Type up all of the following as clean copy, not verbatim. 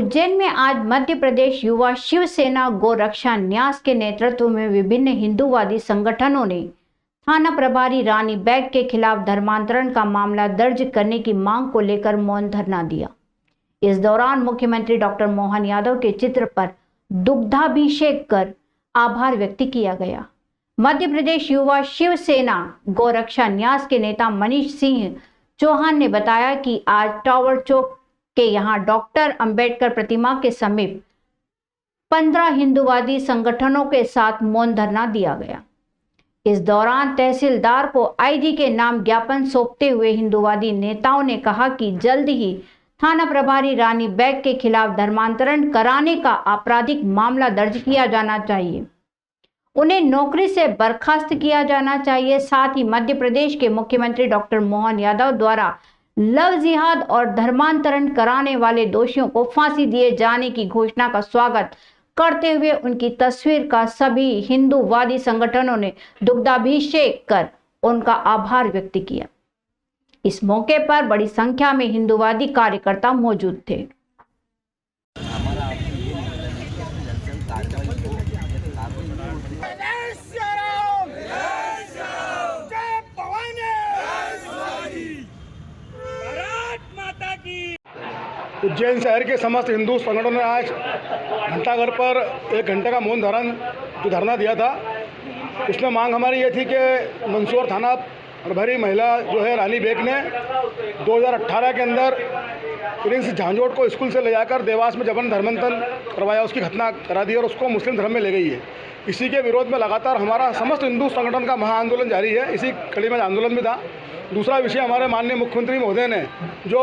उज्जैन में आज मध्य प्रदेश युवा शिवसेना गोरक्षा न्यास के नेतृत्व में विभिन्न हिंदूवादी संगठनों ने थाना प्रभारी रानी बैग के खिलाफ धर्मांतरण का मामला दर्ज करने की मांग को लेकर मौन धरना दिया। इस दौरान मुख्यमंत्री डॉक्टर मोहन यादव के चित्र पर दुग्धाभिषेक कर आभार व्यक्त किया गया। मध्य प्रदेश युवा शिवसेना गोरक्षा न्यास के नेता मनीष सिंह चौहान ने बताया कि आज टावर चौक के यहाँ डॉक्टर अंबेडकर प्रतिमा के समीप 15 हिंदूवादी संगठनों के साथ मौन धरना दिया गया। इस दौरान तहसीलदार को आईजी के नाम ज्ञापन सौंपते हुए हिंदूवादी नेताओं ने कहा कि जल्द ही थाना प्रभारी रानी बैग के खिलाफ धर्मांतरण कराने का आपराधिक मामला दर्ज किया जाना चाहिए, उन्हें नौकरी से बर्खास्त किया जाना चाहिए। साथ ही मध्य प्रदेश के मुख्यमंत्री डॉक्टर मोहन यादव द्वारा लव जिहाद और धर्मांतरण कराने वाले दोषियों को फांसी दिए जाने की घोषणा का स्वागत करते हुए उनकी तस्वीर का सभी हिंदूवादी संगठनों ने दुग्धाभिषेक कर उनका आभार व्यक्त किया। इस मौके पर बड़ी संख्या में हिंदूवादी कार्यकर्ता मौजूद थे। उज्जैन शहर के समस्त हिंदू संगठनों ने आज घंटाघर पर 1 घंटे का मौन धरना दिया था। उसमें मांग हमारी ये थी कि मंदसौर थाना प्रभारी महिला जो है रानी बेग ने 2018 के अंदर प्रिंस झांझोट को स्कूल से ले जाकर देवास में जबरन धर्मांतरण करवाया, उसकी घटना करा दी और उसको मुस्लिम धर्म में ले गई है। इसी के विरोध में लगातार हमारा समस्त हिंदू संगठन का महाआंदोलन जारी है। इसी कड़ी में आंदोलन भी था। दूसरा विषय, हमारे माननीय मुख्यमंत्री महोदय ने जो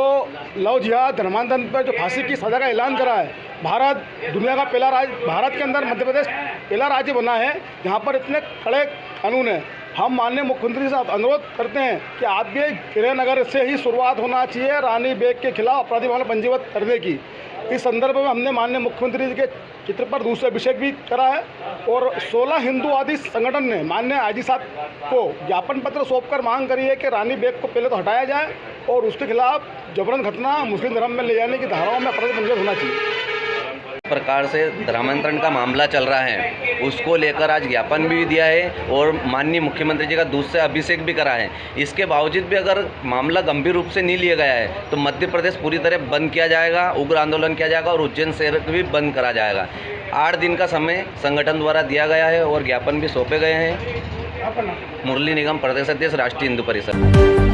लव जिहाद धर्मांतरण पर जो फांसी की सजा का ऐलान करा है, भारत दुनिया का पहला राज्य, भारत के अंदर मध्य प्रदेश पहला राज्य बना है जहां पर इतने कड़े कानून हैं। हम माननीय मुख्यमंत्री से अनुरोध करते हैं कि आप भी गिरिनगर से ही शुरुआत होना चाहिए रानी बेग के खिलाफ अपराधी मामला पंजीबद्ध करने की। इस संदर्भ में हमने माननीय मुख्यमंत्री जी के चित्र पर दूधाभिषेक भी करा है और 16 हिंदूवादी संगठन ने माननीय आईजी साहब को ज्ञापन पत्र सौंपकर मांग करी है कि रानी बेग को पहले तो हटाया जाए और उसके खिलाफ जबरन घटना मुस्लिम धर्म में ले जाने की धाराओं में अपराध पंजीबद्ध होना चाहिए। प्रकार से धर्मांतरण का मामला चल रहा है, उसको लेकर आज ज्ञापन भी दिया है और माननीय मुख्यमंत्री जी का दूध से अभिषेक भी करा है। इसके बावजूद भी अगर मामला गंभीर रूप से नहीं लिया गया है तो मध्य प्रदेश पूरी तरह बंद किया जाएगा, उग्र आंदोलन किया जाएगा और उज्जैन शहर भी बंद करा जाएगा। 8 दिन का समय संगठन द्वारा दिया गया है और ज्ञापन भी सौंपे गए हैं। मुरली निगम प्रदेश अध्यक्ष, राष्ट्रीय हिंदू परिषद।